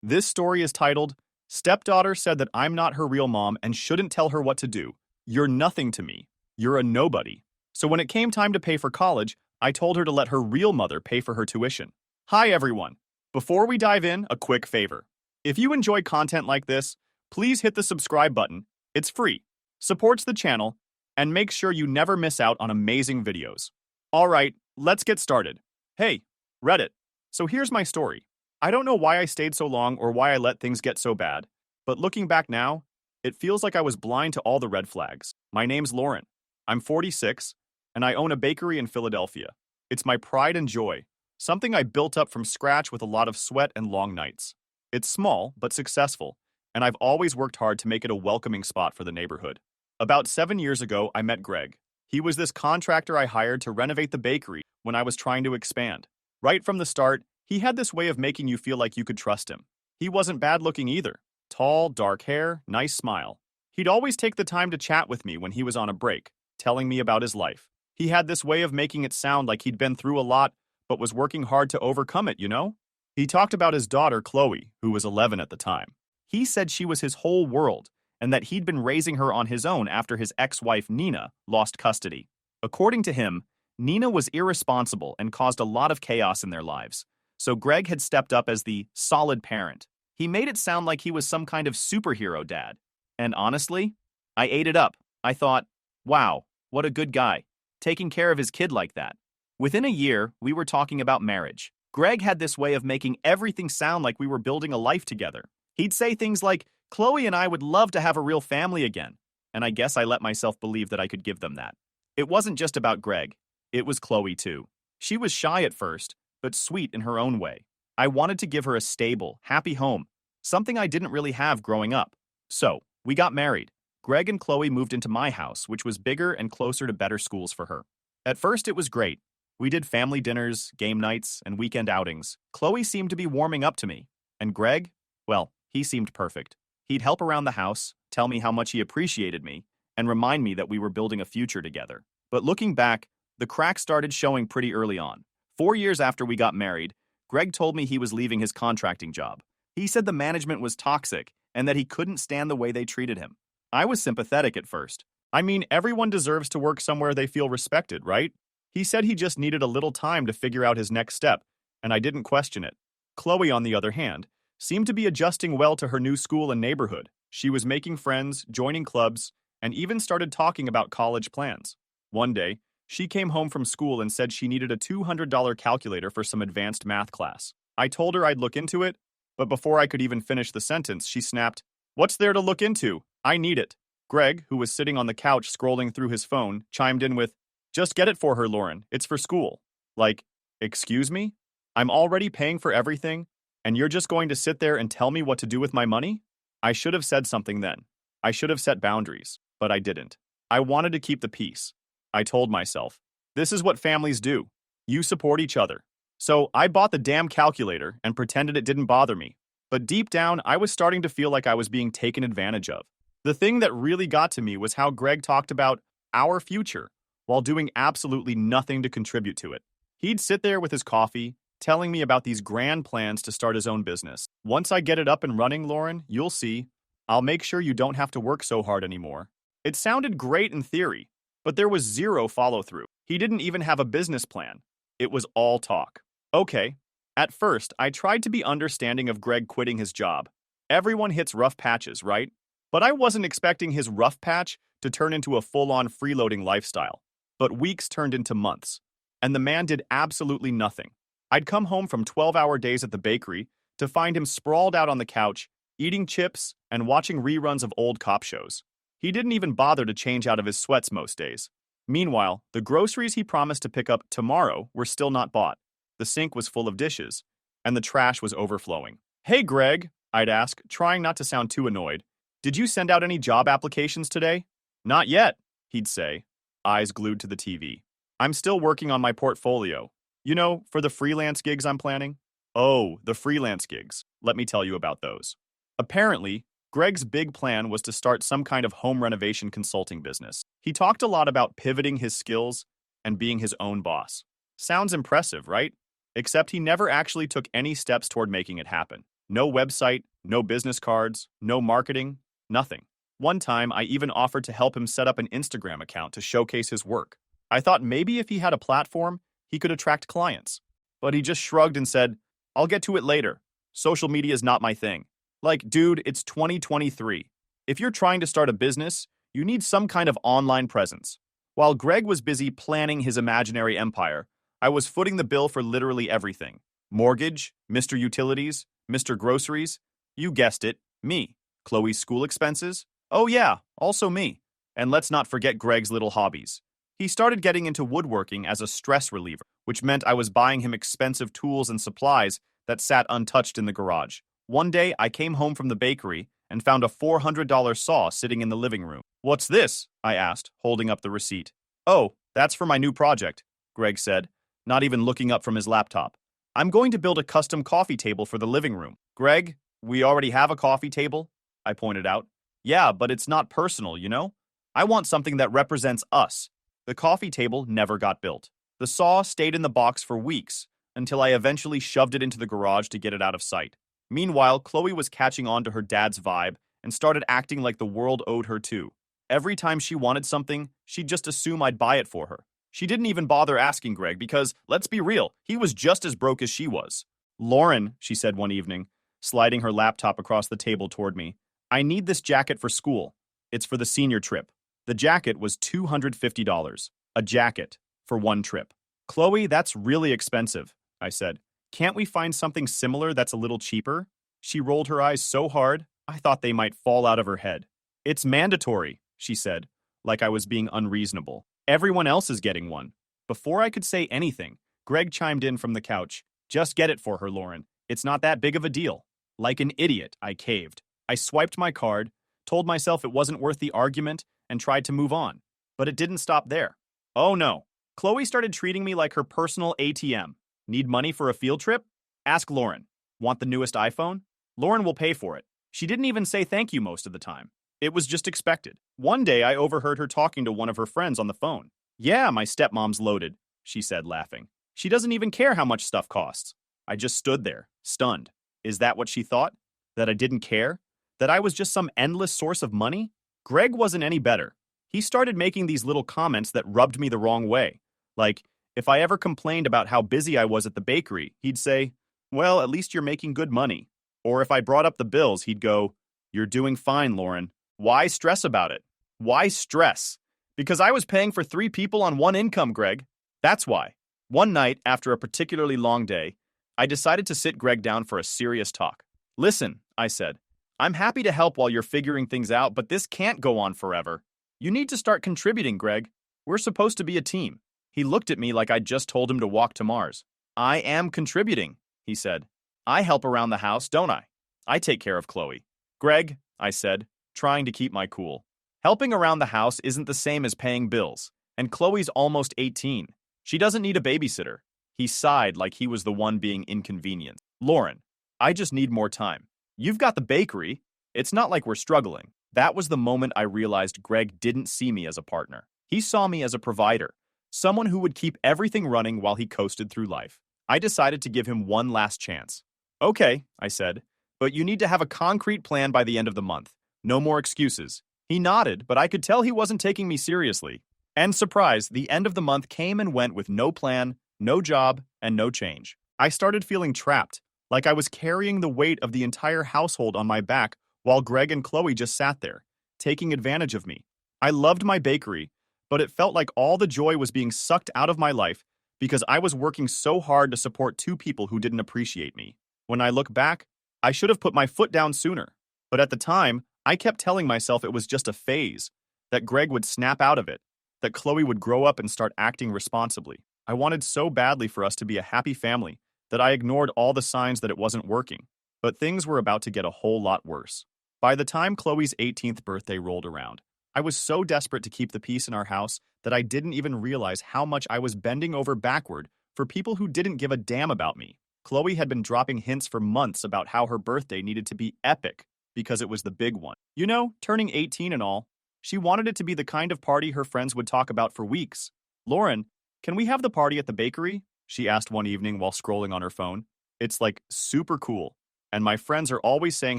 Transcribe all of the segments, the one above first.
This story is titled, Stepdaughter Said That I'm Not Her Real Mom and Shouldn't Tell Her What to Do. You're nothing to me. You're a nobody. So when it came time to pay for college, I told her to let her real mother pay for her tuition. Hi everyone. Before we dive in, a quick favor. If you enjoy content like this, please hit the subscribe button. It's free, supports the channel, and makes sure you never miss out on amazing videos. Alright, let's get started. Hey, Reddit. So here's my story. I don't know why I stayed so long or why I let things get so bad, but looking back now, it feels like I was blind to all the red flags. My name's Lauren. I'm 46, and I own a bakery in Philadelphia. It's my pride and joy, something I built up from scratch with a lot of sweat and long nights. It's small, but successful, and I've always worked hard to make it a welcoming spot for the neighborhood. About 7 years ago, I met Greg. He was this contractor I hired to renovate the bakery when I was trying to expand. Right from the start, he had this way of making you feel like you could trust him. He wasn't bad looking either. Tall, dark hair, nice smile. He'd always take the time to chat with me when he was on a break, telling me about his life. He had this way of making it sound like he'd been through a lot, but was working hard to overcome it, you know? He talked about his daughter, Chloe, who was 11 at the time. He said she was his whole world, and that he'd been raising her on his own after his ex-wife, Nina, lost custody. According to him, Nina was irresponsible and caused a lot of chaos in their lives. So Greg had stepped up as the solid parent. He made it sound like he was some kind of superhero dad. And honestly, I ate it up. I thought, wow, what a good guy, taking care of his kid like that. Within a year, we were talking about marriage. Greg had this way of making everything sound like we were building a life together. He'd say things like, Chloe and I would love to have a real family again. And I guess I let myself believe that I could give them that. It wasn't just about Greg. It was Chloe too. She was shy at first, but sweet in her own way. I wanted to give her a stable, happy home, something I didn't really have growing up. So, we got married. Greg and Chloe moved into my house, which was bigger and closer to better schools for her. At first, it was great. We did family dinners, game nights, and weekend outings. Chloe seemed to be warming up to me. And Greg, well, he seemed perfect. He'd help around the house, tell me how much he appreciated me, and remind me that we were building a future together. But looking back, the cracks started showing pretty early on. 4 years after we got married, Greg told me he was leaving his contracting job. He said the management was toxic and that he couldn't stand the way they treated him. I was sympathetic at first. I mean, everyone deserves to work somewhere they feel respected, right? He said he just needed a little time to figure out his next step, and I didn't question it. Chloe, on the other hand, seemed to be adjusting well to her new school and neighborhood. She was making friends, joining clubs, and even started talking about college plans. One day, she came home from school and said she needed a $200 calculator for some advanced math class. I told her I'd look into it, but before I could even finish the sentence, she snapped, "What's there to look into? I need it." Greg, who was sitting on the couch scrolling through his phone, chimed in with, "Just get it for her, Lauren. It's for school." Like, excuse me? I'm already paying for everything, and you're just going to sit there and tell me what to do with my money? I should have said something then. I should have set boundaries, but I didn't. I wanted to keep the peace. I told myself, this is what families do. You support each other. So I bought the damn calculator and pretended it didn't bother me. But deep down, I was starting to feel like I was being taken advantage of. The thing that really got to me was how Greg talked about our future while doing absolutely nothing to contribute to it. He'd sit there with his coffee, telling me about these grand plans to start his own business. Once I get it up and running, Lauren, you'll see. I'll make sure you don't have to work so hard anymore. It sounded great in theory, but there was zero follow-through. He didn't even have a business plan. It was all talk. Okay. At first, I tried to be understanding of Greg quitting his job. Everyone hits rough patches, right? But I wasn't expecting his rough patch to turn into a full-on freeloading lifestyle. But weeks turned into months, and the man did absolutely nothing. I'd come home from 12-hour days at the bakery to find him sprawled out on the couch, eating chips and watching reruns of old cop shows. He didn't even bother to change out of his sweats most days. Meanwhile, the groceries he promised to pick up tomorrow were still not bought. The sink was full of dishes, and the trash was overflowing. "Hey, Greg," I'd ask, trying not to sound too annoyed. "Did you send out any job applications today?" "Not yet," he'd say, eyes glued to the TV. "I'm still working on my portfolio. You know, for the freelance gigs I'm planning." Oh, the freelance gigs. Let me tell you about those. Apparently, Greg's big plan was to start some kind of home renovation consulting business. He talked a lot about pivoting his skills and being his own boss. Sounds impressive, right? Except he never actually took any steps toward making it happen. No website, no business cards, no marketing, nothing. One time, I even offered to help him set up an Instagram account to showcase his work. I thought maybe if he had a platform, he could attract clients. But he just shrugged and said, I'll get to it later. Social media is not my thing. Like, dude, it's 2023. If you're trying to start a business, you need some kind of online presence. While Greg was busy planning his imaginary empire, I was footing the bill for literally everything. Mortgage, Mr. Utilities, Mr. Groceries, you guessed it, me. Chloe's school expenses, oh yeah, also me. And let's not forget Greg's little hobbies. He started getting into woodworking as a stress reliever, which meant I was buying him expensive tools and supplies that sat untouched in the garage. One day, I came home from the bakery and found a $400 saw sitting in the living room. What's this? I asked, holding up the receipt. Oh, that's for my new project, Greg said, not even looking up from his laptop. I'm going to build a custom coffee table for the living room. Greg, we already have a coffee table, I pointed out. Yeah, but it's not personal, you know? I want something that represents us. The coffee table never got built. The saw stayed in the box for weeks until I eventually shoved it into the garage to get it out of sight. Meanwhile, Chloe was catching on to her dad's vibe and started acting like the world owed her too. Every time she wanted something, she'd just assume I'd buy it for her. She didn't even bother asking Greg because, let's be real, he was just as broke as she was. Lauren, she said one evening, sliding her laptop across the table toward me, I need this jacket for school. It's for the senior trip. The jacket was $250. A jacket for one trip. Chloe, that's really expensive, I said. Can't we find something similar that's a little cheaper? She rolled her eyes so hard, I thought they might fall out of her head. It's mandatory, she said, like I was being unreasonable. Everyone else is getting one. Before I could say anything, Greg chimed in from the couch. Just get it for her, Lauren. It's not that big of a deal. Like an idiot, I caved. I swiped my card, told myself it wasn't worth the argument, and tried to move on. But it didn't stop there. Oh no. Chloe started treating me like her personal ATM. Need money for a field trip? Ask Lauren. Want the newest iPhone? Lauren will pay for it. She didn't even say thank you most of the time. It was just expected. One day I overheard her talking to one of her friends on the phone. Yeah, my stepmom's loaded, she said, laughing. She doesn't even care how much stuff costs. I just stood there, stunned. Is that what she thought? That I didn't care? That I was just some endless source of money? Greg wasn't any better. He started making these little comments that rubbed me the wrong way. Like, if I ever complained about how busy I was at the bakery, he'd say, well, at least you're making good money. Or if I brought up the bills, he'd go, you're doing fine, Lauren. Why stress about it? Why stress? Because I was paying for 3 people on one income, Greg. That's why. One night, after a particularly long day, I decided to sit Greg down for a serious talk. Listen, I said, I'm happy to help while you're figuring things out, but this can't go on forever. You need to start contributing, Greg. We're supposed to be a team. He looked at me like I'd just told him to walk to Mars. I am contributing, he said. I help around the house, don't I? I take care of Chloe. Greg, I said, trying to keep my cool. Helping around the house isn't the same as paying bills, and Chloe's almost 18. She doesn't need a babysitter. He sighed like he was the one being inconvenienced. Lauren, I just need more time. You've got the bakery. It's not like we're struggling. That was the moment I realized Greg didn't see me as a partner. He saw me as a provider, someone who would keep everything running while he coasted through life. I decided to give him one last chance. Okay, I said, but you need to have a concrete plan by the end of the month. No more excuses. He nodded, but I could tell he wasn't taking me seriously. And surprise, the end of the month came and went with no plan, no job, and no change. I started feeling trapped, like I was carrying the weight of the entire household on my back while Greg and Chloe just sat there, taking advantage of me. I loved my bakery, but it felt like all the joy was being sucked out of my life because I was working so hard to support 2 people who didn't appreciate me. When I look back, I should have put my foot down sooner. But at the time, I kept telling myself it was just a phase, that Greg would snap out of it, that Chloe would grow up and start acting responsibly. I wanted so badly for us to be a happy family that I ignored all the signs that it wasn't working. But things were about to get a whole lot worse. By the time Chloe's 18th birthday rolled around, I was so desperate to keep the peace in our house that I didn't even realize how much I was bending over backward for people who didn't give a damn about me. Chloe had been dropping hints for months about how her birthday needed to be epic because it was the big one. You know, turning 18 and all. She wanted it to be the kind of party her friends would talk about for weeks. Lauren, can we have the party at the bakery? She asked one evening while scrolling on her phone. It's like super cool. And my friends are always saying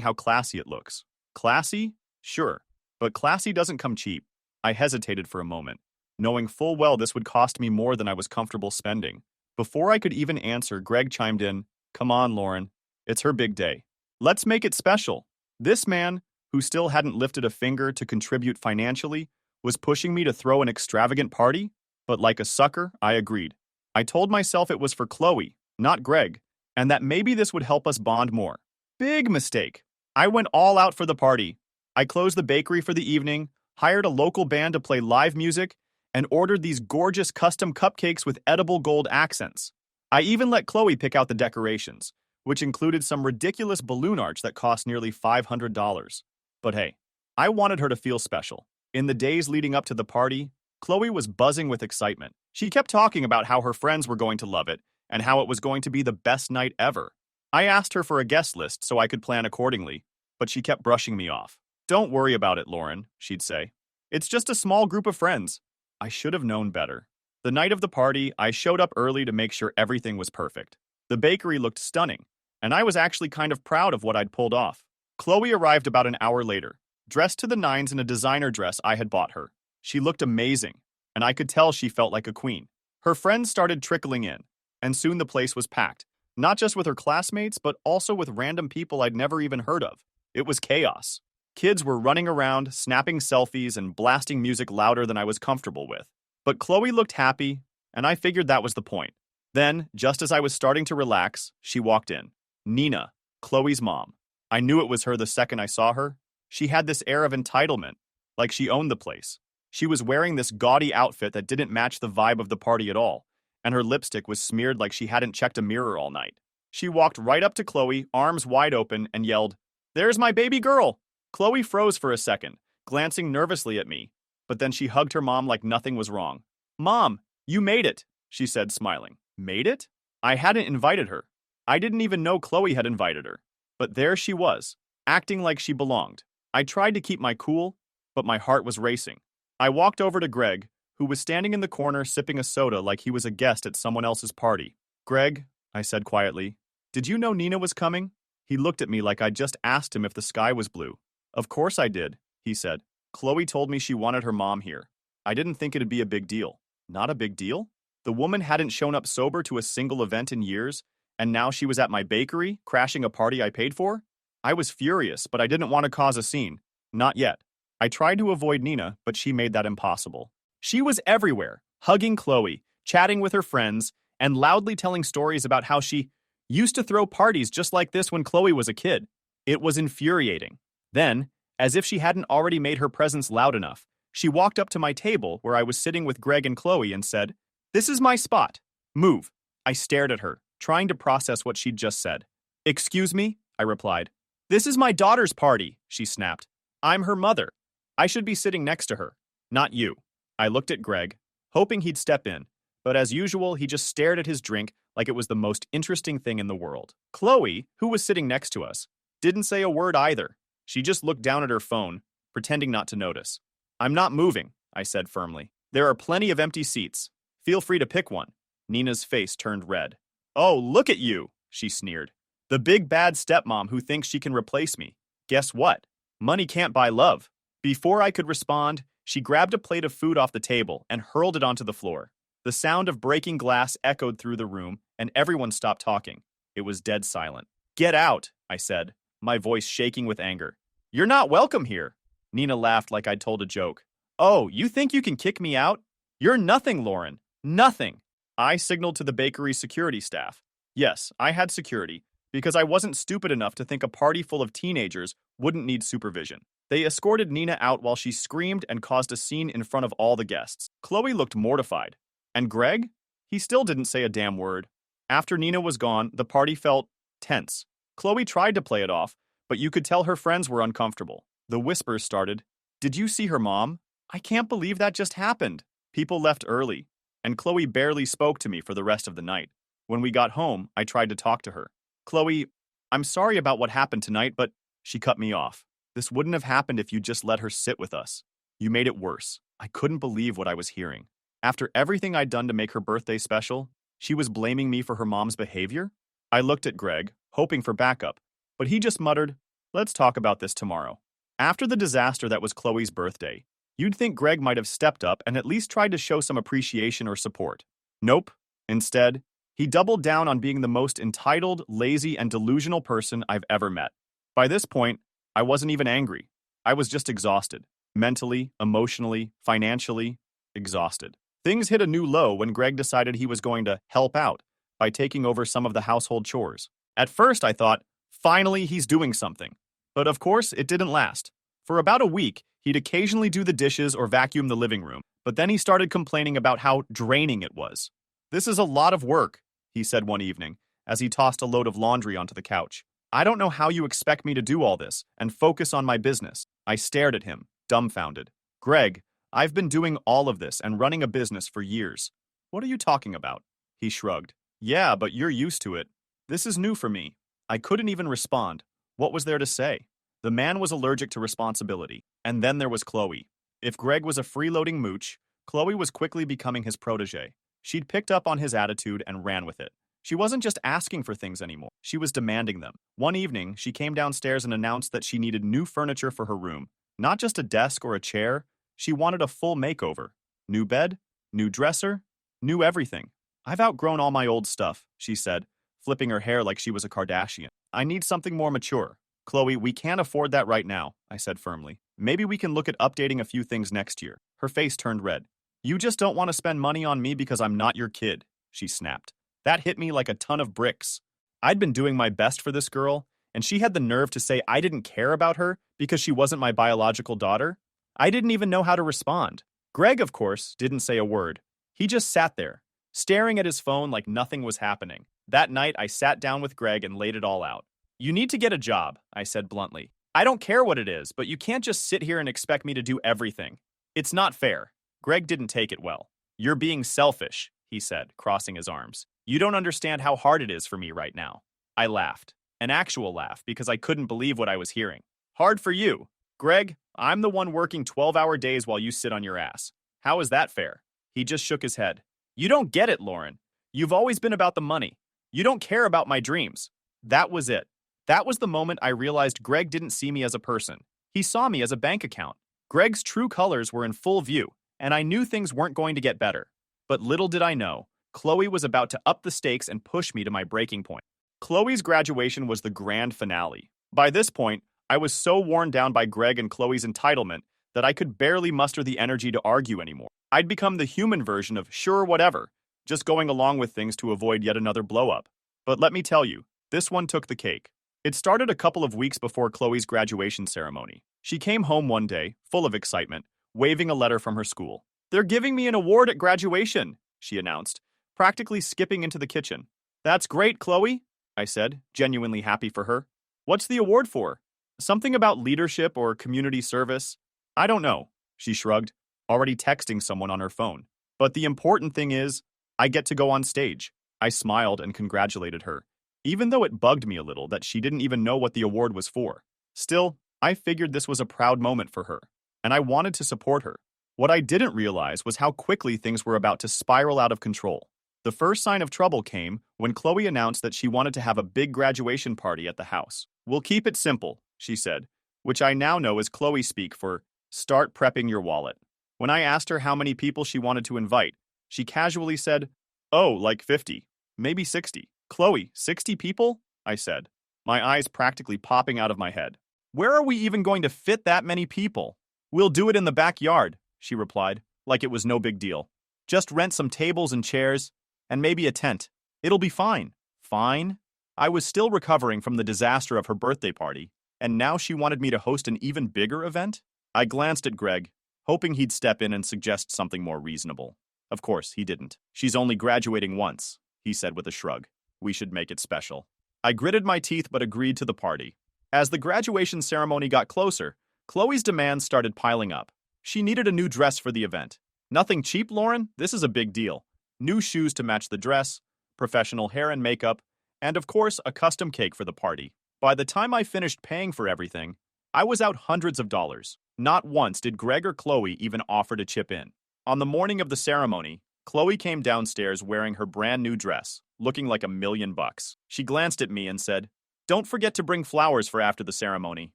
how classy it looks. Classy? Sure. But classy doesn't come cheap. I hesitated for a moment, knowing full well this would cost me more than I was comfortable spending. Before I could even answer, Greg chimed in, "Come on, Lauren. It's her big day. Let's make it special." This man, who still hadn't lifted a finger to contribute financially, was pushing me to throw an extravagant party? But like a sucker, I agreed. I told myself it was for Chloe, not Greg, and that maybe this would help us bond more. Big mistake. I went all out for the party. I closed the bakery for the evening, hired a local band to play live music, and ordered these gorgeous custom cupcakes with edible gold accents. I even let Chloe pick out the decorations, which included some ridiculous balloon arch that cost nearly $500. But hey, I wanted her to feel special. In the days leading up to the party, Chloe was buzzing with excitement. She kept talking about how her friends were going to love it and how it was going to be the best night ever. I asked her for a guest list so I could plan accordingly, but she kept brushing me off. "Don't worry about it, Lauren," she'd say. "It's just a small group of friends." I should have known better. The night of the party, I showed up early to make sure everything was perfect. The bakery looked stunning, and I was actually kind of proud of what I'd pulled off. Chloe arrived about an hour later, dressed to the nines in a designer dress I had bought her. She looked amazing, and I could tell she felt like a queen. Her friends started trickling in, and soon the place was packed, not just with her classmates, but also with random people I'd never even heard of. It was chaos. Kids were running around, snapping selfies, and blasting music louder than I was comfortable with. But Chloe looked happy, and I figured that was the point. Then, just as I was starting to relax, she walked in. Nina, Chloe's mom. I knew it was her the second I saw her. She had this air of entitlement, like she owned the place. She was wearing this gaudy outfit that didn't match the vibe of the party at all, and her lipstick was smeared like she hadn't checked a mirror all night. She walked right up to Chloe, arms wide open, and yelled, "There's my baby girl!" Chloe froze for a second, glancing nervously at me, but then she hugged her mom like nothing was wrong. "Mom, you made it," she said, smiling. Made it? I hadn't invited her. I didn't even know Chloe had invited her. But there she was, acting like she belonged. I tried to keep my cool, but my heart was racing. I walked over to Greg, who was standing in the corner sipping a soda like he was a guest at someone else's party. "Greg," I said quietly, "did you know Nina was coming?" He looked at me like I'd just asked him if the sky was blue. "Of course I did," he said. "Chloe told me she wanted her mom here. I didn't think it'd be a big deal." Not a big deal? The woman hadn't shown up sober to a single event in years, and now she was at my bakery, crashing a party I paid for? I was furious, but I didn't want to cause a scene. Not yet. I tried to avoid Nina, but she made that impossible. She was everywhere, hugging Chloe, chatting with her friends, and loudly telling stories about how she used to throw parties just like this when Chloe was a kid. It was infuriating. Then, as if she hadn't already made her presence loud enough, she walked up to my table where I was sitting with Greg and Chloe and said, "This is my spot. Move." I stared at her, trying to process what she'd just said. "Excuse me?" I replied. "This is my daughter's party," she snapped. "I'm her mother. I should be sitting next to her, not you." I looked at Greg, hoping he'd step in, but as usual, he just stared at his drink like it was the most interesting thing in the world. Chloe, who was sitting next to us, didn't say a word either. She just looked down at her phone, pretending not to notice. "I'm not moving," I said firmly. "There are plenty of empty seats. Feel free to pick one." Nina's face turned red. "Oh, look at you," she sneered. "The big bad stepmom who thinks she can replace me. Guess what? Money can't buy love." Before I could respond, she grabbed a plate of food off the table and hurled it onto the floor. The sound of breaking glass echoed through the room, and everyone stopped talking. It was dead silent. "Get out," I said, my voice shaking with anger. "You're not welcome here." Nina laughed like I'd told a joke. "Oh, you think you can kick me out? You're nothing, Lauren. Nothing." I signaled to the bakery security staff. Yes, I had security, because I wasn't stupid enough to think a party full of teenagers wouldn't need supervision. They escorted Nina out while she screamed and caused a scene in front of all the guests. Chloe looked mortified. And Greg? He still didn't say a damn word. After Nina was gone, the party felt tense. Chloe tried to play it off, but you could tell her friends were uncomfortable. The whispers started. "Did you see her mom? I can't believe that just happened." People left early, and Chloe barely spoke to me for the rest of the night. When we got home, I tried to talk to her. "Chloe, I'm sorry about what happened tonight, but..." She cut me off. "This wouldn't have happened if you just let her sit with us. You made it worse." I couldn't believe what I was hearing. After everything I'd done to make her birthday special, she was blaming me for her mom's behavior? I looked at Greg, hoping for backup, but he just muttered, "Let's talk about this tomorrow." After the disaster that was Chloe's birthday, you'd think Greg might have stepped up and at least tried to show some appreciation or support. Nope. Instead, he doubled down on being the most entitled, lazy, and delusional person I've ever met. By this point, I wasn't even angry. I was just exhausted. Mentally, emotionally, financially, exhausted. Things hit a new low when Greg decided he was going to help out by taking over some of the household chores. At first, I thought, finally, he's doing something. But of course, it didn't last. For about a week, he'd occasionally do the dishes or vacuum the living room, but then he started complaining about how draining it was. "This is a lot of work," he said one evening, as he tossed a load of laundry onto the couch. "I don't know how you expect me to do all this and focus on my business." I stared at him, dumbfounded. "Greg, I've been doing all of this and running a business for years." "What are you talking about?" He shrugged. "Yeah, but you're used to it. This is new for me." I couldn't even respond. What was there to say? The man was allergic to responsibility. And then there was Chloe. If Greg was a freeloading mooch, Chloe was quickly becoming his protege. She'd picked up on his attitude and ran with it. She wasn't just asking for things anymore. She was demanding them. One evening, she came downstairs and announced that she needed new furniture for her room. Not just a desk or a chair. She wanted a full makeover. New bed, new dresser, new everything. "I've outgrown all my old stuff," she said, flipping her hair like she was a Kardashian. "I need something more mature." "Chloe, we can't afford that right now," I said firmly. "Maybe we can look at updating a few things next year." Her face turned red. "You just don't want to spend money on me because I'm not your kid," she snapped. That hit me like a ton of bricks. I'd been doing my best for this girl, and she had the nerve to say I didn't care about her because she wasn't my biological daughter? I didn't even know how to respond. Greg, of course, didn't say a word. He just sat there, staring at his phone like nothing was happening. That night, I sat down with Greg and laid it all out. "You need to get a job," I said bluntly. "I don't care what it is, but you can't just sit here and expect me to do everything. It's not fair." Greg didn't take it well. "You're being selfish," he said, crossing his arms. "You don't understand how hard it is for me right now." I laughed. An actual laugh, because I couldn't believe what I was hearing. "Hard for you? Greg, I'm the one working 12-hour days while you sit on your ass. How is that fair?" He just shook his head. "You don't get it, Lauren. You've always been about the money. You don't care about my dreams." That was it. That was the moment I realized Greg didn't see me as a person. He saw me as a bank account. Greg's true colors were in full view, and I knew things weren't going to get better. But little did I know, Chloe was about to up the stakes and push me to my breaking point. Chloe's graduation was the grand finale. By this point, I was so worn down by Greg and Chloe's entitlement that I could barely muster the energy to argue anymore. I'd become the human version of sure whatever, just going along with things to avoid yet another blow-up. But let me tell you, this one took the cake. It started a couple of weeks before Chloe's graduation ceremony. She came home one day, full of excitement, waving a letter from her school. "They're giving me an award at graduation," she announced, practically skipping into the kitchen. "That's great, Chloe," I said, genuinely happy for her. "What's the award for? Something about leadership or community service?" "I don't know," she shrugged, already texting someone on her phone. "But the important thing is, I get to go on stage." I smiled and congratulated her, even though it bugged me a little that she didn't even know what the award was for. Still, I figured this was a proud moment for her, and I wanted to support her. What I didn't realize was how quickly things were about to spiral out of control. The first sign of trouble came when Chloe announced that she wanted to have a big graduation party at the house. "We'll keep it simple," she said, which I now know is Chloe speak for start prepping your wallet. When I asked her how many people she wanted to invite, she casually said, "Oh, like 50, maybe 60. "Chloe, 60 people?" I said, my eyes practically popping out of my head. "Where are we even going to fit that many people?" "We'll do it in the backyard," she replied, like it was no big deal. "Just rent some tables and chairs, and maybe a tent. It'll be fine." Fine? I was still recovering from the disaster of her birthday party, and now she wanted me to host an even bigger event? I glanced at Greg, hoping he'd step in and suggest something more reasonable. Of course, he didn't. "She's only graduating once," he said with a shrug. "We should make it special." I gritted my teeth but agreed to the party. As the graduation ceremony got closer, Chloe's demands started piling up. She needed a new dress for the event. "Nothing cheap, Lauren? This is a big deal." New shoes to match the dress, professional hair and makeup, and of course, a custom cake for the party. By the time I finished paying for everything, I was out hundreds of dollars. Not once did Greg or Chloe even offer to chip in. On the morning of the ceremony, Chloe came downstairs wearing her brand new dress, looking like $1,000,000. She glanced at me and said, Don't forget to bring flowers for after the ceremony.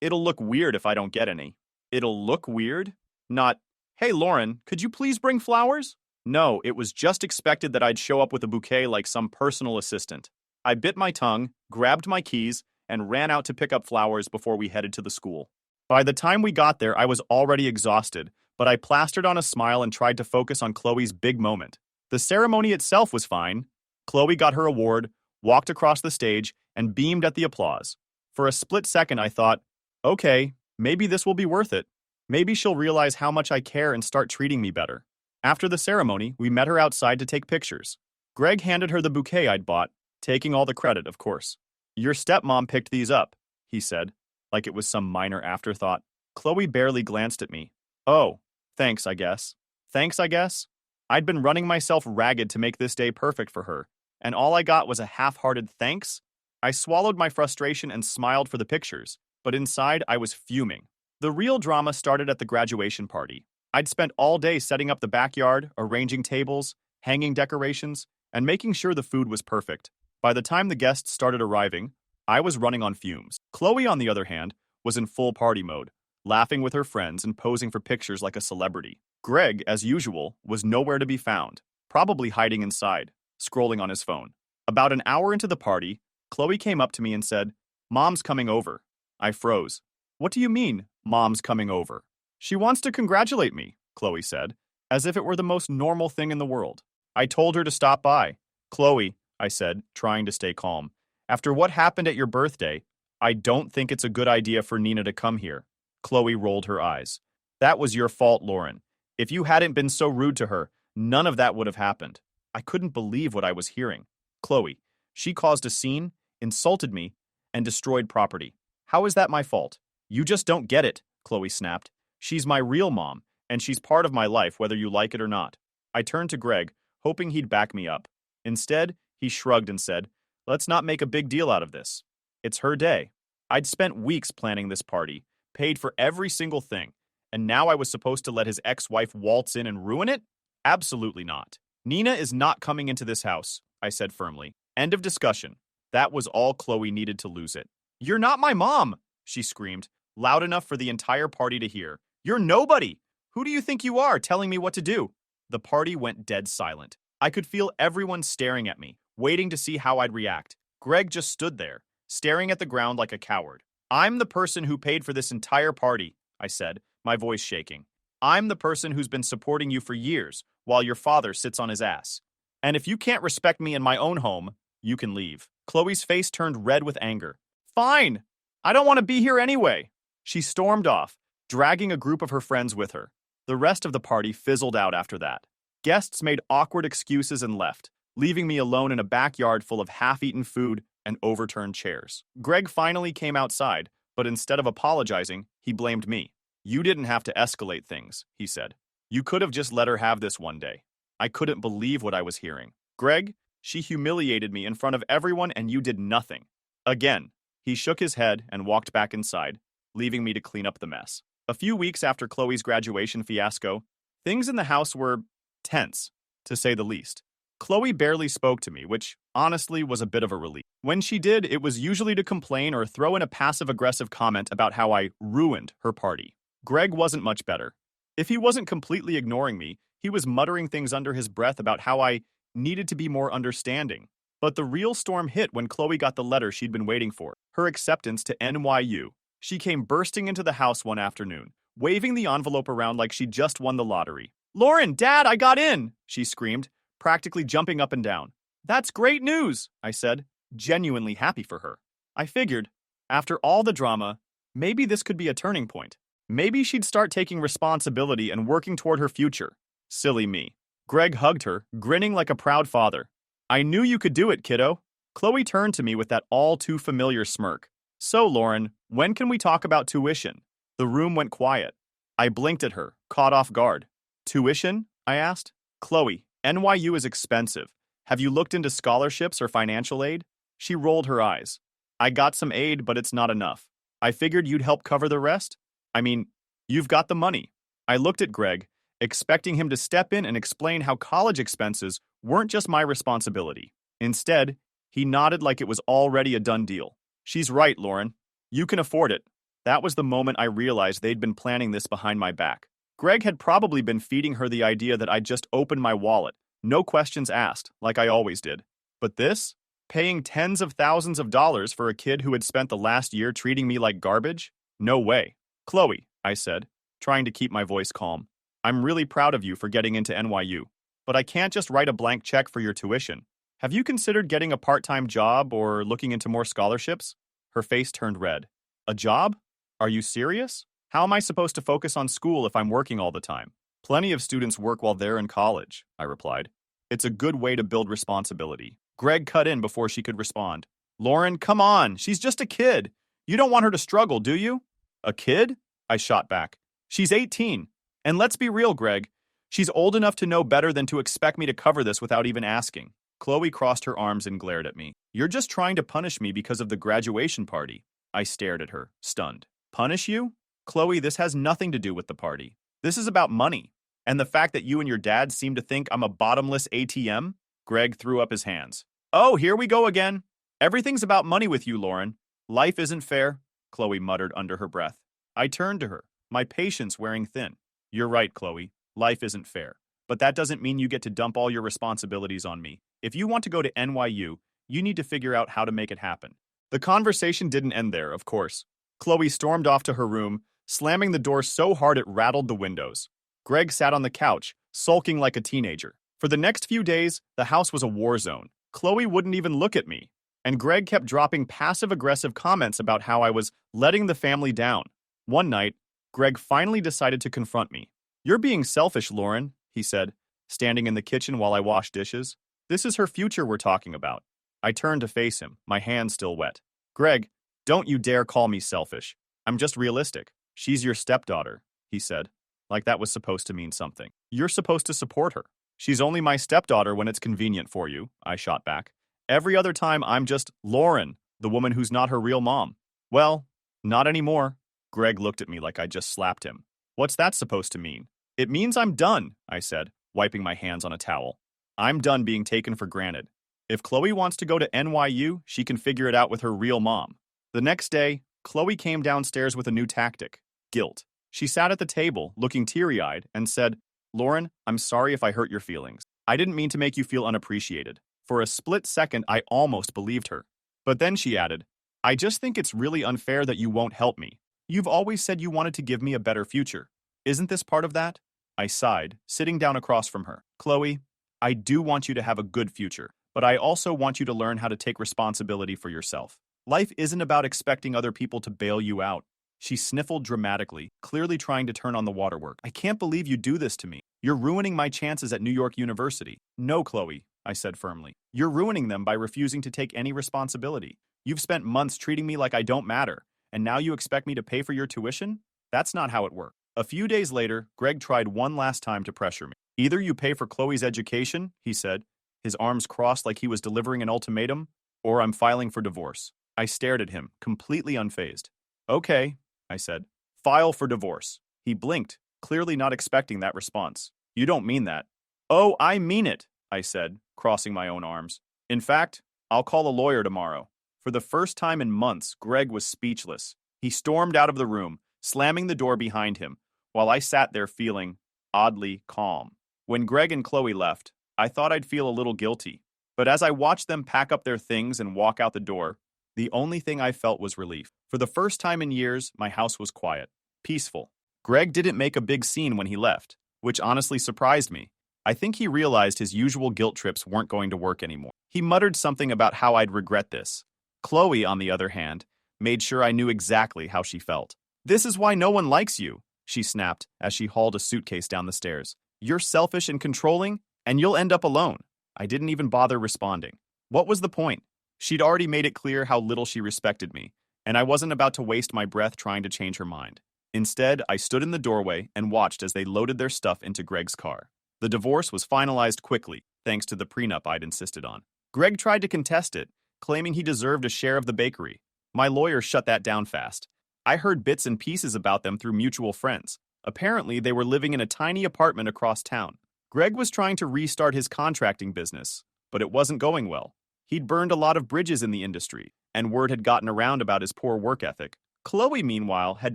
It'll look weird if I don't get any. It'll look weird? Not, hey Lauren, could you please bring flowers? No, it was just expected that I'd show up with a bouquet like some personal assistant. I bit my tongue, grabbed my keys, and ran out to pick up flowers before we headed to the school. By the time we got there, I was already exhausted, but I plastered on a smile and tried to focus on Chloe's big moment. The ceremony itself was fine. Chloe got her award, walked across the stage, and beamed at the applause. For a split second, I thought, okay, maybe this will be worth it. Maybe she'll realize how much I care and start treating me better. After the ceremony, we met her outside to take pictures. Greg handed her the bouquet I'd bought, taking all the credit, of course. Your stepmom picked these up, he said, like it was some minor afterthought. Chloe barely glanced at me. Oh, thanks, I guess. Thanks, I guess? I'd been running myself ragged to make this day perfect for her, and all I got was a half-hearted thanks? I swallowed my frustration and smiled for the pictures, but inside I was fuming. The real drama started at the graduation party. I'd spent all day setting up the backyard, arranging tables, hanging decorations, and making sure the food was perfect. By the time the guests started arriving, I was running on fumes. Chloe, on the other hand, was in full party mode, laughing with her friends and posing for pictures like a celebrity. Greg, as usual, was nowhere to be found, probably hiding inside, scrolling on his phone. About an hour into the party, Chloe came up to me and said, "Mom's coming over." I froze. What do you mean, Mom's coming over? She wants to congratulate me, Chloe said, as if it were the most normal thing in the world. I told her to stop by. Chloe, I said, trying to stay calm, after what happened at your birthday, I don't think it's a good idea for Nina to come here. Chloe rolled her eyes. That was your fault, Lauren. If you hadn't been so rude to her, none of that would have happened. I couldn't believe what I was hearing. Chloe, she caused a scene, insulted me, and destroyed property. How is that my fault? You just don't get it, Chloe snapped. She's my real mom, and she's part of my life whether you like it or not. I turned to Greg, hoping he'd back me up. Instead, he shrugged and said, let's not make a big deal out of this. It's her day. I'd spent weeks planning this party, paid for every single thing, and now I was supposed to let his ex-wife waltz in and ruin it? Absolutely not. Nina is not coming into this house, I said firmly. End of discussion. That was all Chloe needed to lose it. You're not my mom, she screamed, loud enough for the entire party to hear. You're nobody. Who do you think you are, telling me what to do? The party went dead silent. I could feel everyone staring at me, waiting to see how I'd react. Greg just stood there, staring at the ground like a coward. I'm the person who paid for this entire party, I said, my voice shaking. I'm the person who's been supporting you for years, while your father sits on his ass. And if you can't respect me in my own home, you can leave. Chloe's face turned red with anger. Fine! I don't want to be here anyway! She stormed off, dragging a group of her friends with her. The rest of the party fizzled out after that. Guests made awkward excuses and left, leaving me alone in a backyard full of half-eaten food and overturned chairs. Greg finally came outside, but instead of apologizing, he blamed me. You didn't have to escalate things, he said. You could have just let her have this one day. I couldn't believe what I was hearing. Greg, she humiliated me in front of everyone and you did nothing. Again, he shook his head and walked back inside, leaving me to clean up the mess. A few weeks after Chloe's graduation fiasco, things in the house were tense, to say the least. Chloe barely spoke to me, which honestly was a bit of a relief. When she did, it was usually to complain or throw in a passive-aggressive comment about how I ruined her party. Greg wasn't much better. If he wasn't completely ignoring me, he was muttering things under his breath about how I needed to be more understanding. But the real storm hit when Chloe got the letter she'd been waiting for, her acceptance to NYU. She came bursting into the house one afternoon, waving the envelope around like she'd just won the lottery. Lauren, Dad, I got in, she screamed, practically jumping up and down. That's great news, I said, genuinely happy for her. I figured, after all the drama, maybe this could be a turning point. Maybe she'd start taking responsibility and working toward her future. Silly me. Greg hugged her, grinning like a proud father. I knew you could do it, kiddo. Chloe turned to me with that all-too-familiar smirk. So, Lauren, when can we talk about tuition? The room went quiet. I blinked at her, caught off guard. Tuition? I asked. Chloe, NYU is expensive. Have you looked into scholarships or financial aid? She rolled her eyes. I got some aid, but it's not enough. I figured you'd help cover the rest. I mean, you've got the money. I looked at Greg, expecting him to step in and explain how college expenses weren't just my responsibility. Instead, he nodded like it was already a done deal. She's right, Lauren. You can afford it. That was the moment I realized they'd been planning this behind my back. Greg had probably been feeding her the idea that I'd just open my wallet, no questions asked, like I always did. But this? Paying tens of thousands of dollars for a kid who had spent the last year treating me like garbage? No way. Chloe, I said, trying to keep my voice calm. I'm really proud of you for getting into NYU. But I can't just write a blank check for your tuition. Have you considered getting a part-time job or looking into more scholarships? Her face turned red. A job? Are you serious? How am I supposed to focus on school if I'm working all the time? Plenty of students work while they're in college, I replied. It's a good way to build responsibility. Greg cut in before she could respond. Lauren, come on, she's just a kid. You don't want her to struggle, do you? A kid? I shot back. She's 18. And let's be real, Greg. She's old enough to know better than to expect me to cover this without even asking. Chloe crossed her arms and glared at me. You're just trying to punish me because of the graduation party. I stared at her, stunned. Punish you? Chloe, this has nothing to do with the party. This is about money. And the fact that you and your dad seem to think I'm a bottomless ATM? Greg threw up his hands. Oh, here we go again. Everything's about money with you, Lauren. Life isn't fair, Chloe muttered under her breath. I turned to her, my patience wearing thin. You're right, Chloe. Life isn't fair. But that doesn't mean you get to dump all your responsibilities on me. If you want to go to NYU, you need to figure out how to make it happen. The conversation didn't end there, of course. Chloe stormed off to her room, slamming the door so hard it rattled the windows. Greg sat on the couch, sulking like a teenager. For the next few days, the house was a war zone. Chloe wouldn't even look at me, and Greg kept dropping passive-aggressive comments about how I was letting the family down. One night, Greg finally decided to confront me. You're being selfish, Lauren, he said, standing in the kitchen while I washed dishes. This is her future we're talking about. I turned to face him, my hands still wet. Greg, don't you dare call me selfish. I'm just realistic. She's your stepdaughter, he said, like that was supposed to mean something. You're supposed to support her. She's only my stepdaughter when it's convenient for you, I shot back. Every other time I'm just Lauren, the woman who's not her real mom. Well, not anymore. Greg looked at me like I just slapped him. What's that supposed to mean? It means I'm done, I said, wiping my hands on a towel. I'm done being taken for granted. If Chloe wants to go to NYU, she can figure it out with her real mom. The next day, Chloe came downstairs with a new tactic, guilt. She sat at the table, looking teary-eyed, and said, Lauren, I'm sorry if I hurt your feelings. I didn't mean to make you feel unappreciated. For a split second, I almost believed her. But then she added, I just think it's really unfair that you won't help me. You've always said you wanted to give me a better future. Isn't this part of that? I sighed, sitting down across from her. Chloe, I do want you to have a good future, but I also want you to learn how to take responsibility for yourself. Life isn't about expecting other people to bail you out. She sniffled dramatically, clearly trying to turn on the waterwork. I can't believe you do this to me. You're ruining my chances at New York University. No, Chloe, I said firmly. You're ruining them by refusing to take any responsibility. You've spent months treating me like I don't matter, and now you expect me to pay for your tuition? That's not how it works. A few days later, Greg tried one last time to pressure me. Either you pay for Chloe's education, he said, his arms crossed like he was delivering an ultimatum, or I'm filing for divorce. I stared at him, completely unfazed. Okay, I said. File for divorce. He blinked, clearly not expecting that response. You don't mean that. Oh, I mean it, I said, crossing my own arms. In fact, I'll call a lawyer tomorrow. For the first time in months, Greg was speechless. He stormed out of the room, slamming the door behind him, while I sat there feeling oddly calm. When Greg and Chloe left, I thought I'd feel a little guilty. But as I watched them pack up their things and walk out the door, the only thing I felt was relief. For the first time in years, my house was quiet, peaceful. Greg didn't make a big scene when he left, which honestly surprised me. I think he realized his usual guilt trips weren't going to work anymore. He muttered something about how I'd regret this. Chloe, on the other hand, made sure I knew exactly how she felt. This is why no one likes you, she snapped as she hauled a suitcase down the stairs. You're selfish and controlling, and you'll end up alone. I didn't even bother responding. What was the point? She'd already made it clear how little she respected me, and I wasn't about to waste my breath trying to change her mind. Instead, I stood in the doorway and watched as they loaded their stuff into Greg's car. The divorce was finalized quickly, thanks to the prenup I'd insisted on. Greg tried to contest it, claiming he deserved a share of the bakery. My lawyer shut that down fast. I heard bits and pieces about them through mutual friends. Apparently, they were living in a tiny apartment across town. Greg was trying to restart his contracting business, but it wasn't going well. He'd burned a lot of bridges in the industry, and word had gotten around about his poor work ethic. Chloe, meanwhile, had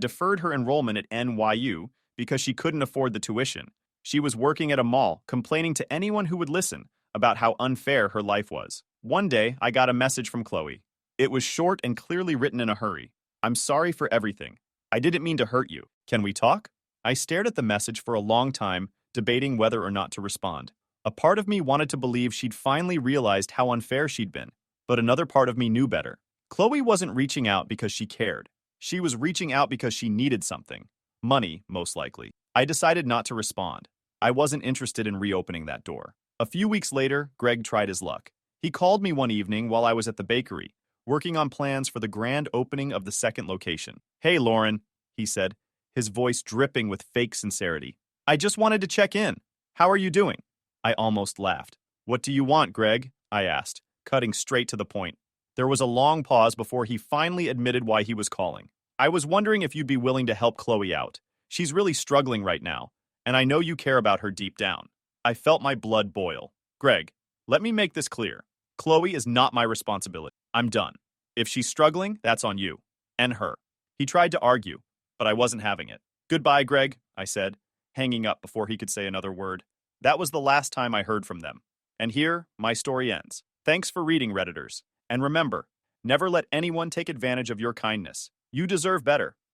deferred her enrollment at NYU because she couldn't afford the tuition. She was working at a mall, complaining to anyone who would listen about how unfair her life was. One day, I got a message from Chloe. It was short and clearly written in a hurry. I'm sorry for everything. I didn't mean to hurt you. Can we talk? I stared at the message for a long time, debating whether or not to respond. A part of me wanted to believe she'd finally realized how unfair she'd been, but another part of me knew better. Chloe wasn't reaching out because she cared. She was reaching out because she needed something. Money, most likely. I decided not to respond. I wasn't interested in reopening that door. A few weeks later, Greg tried his luck. He called me one evening while I was at the bakery, working on plans for the grand opening of the second location. Hey, Lauren, he said, his voice dripping with fake sincerity. I just wanted to check in. How are you doing? I almost laughed. What do you want, Greg? I asked, cutting straight to the point. There was a long pause before he finally admitted why he was calling. I was wondering if you'd be willing to help Chloe out. She's really struggling right now, and I know you care about her deep down. I felt my blood boil. Greg, let me make this clear. Chloe is not my responsibility. I'm done. If she's struggling, that's on you. And her. He tried to argue, but I wasn't having it. Goodbye, Greg, I said, hanging up before he could say another word. That was the last time I heard from them. And here, my story ends. Thanks for reading, Redditors. And remember, never let anyone take advantage of your kindness. You deserve better.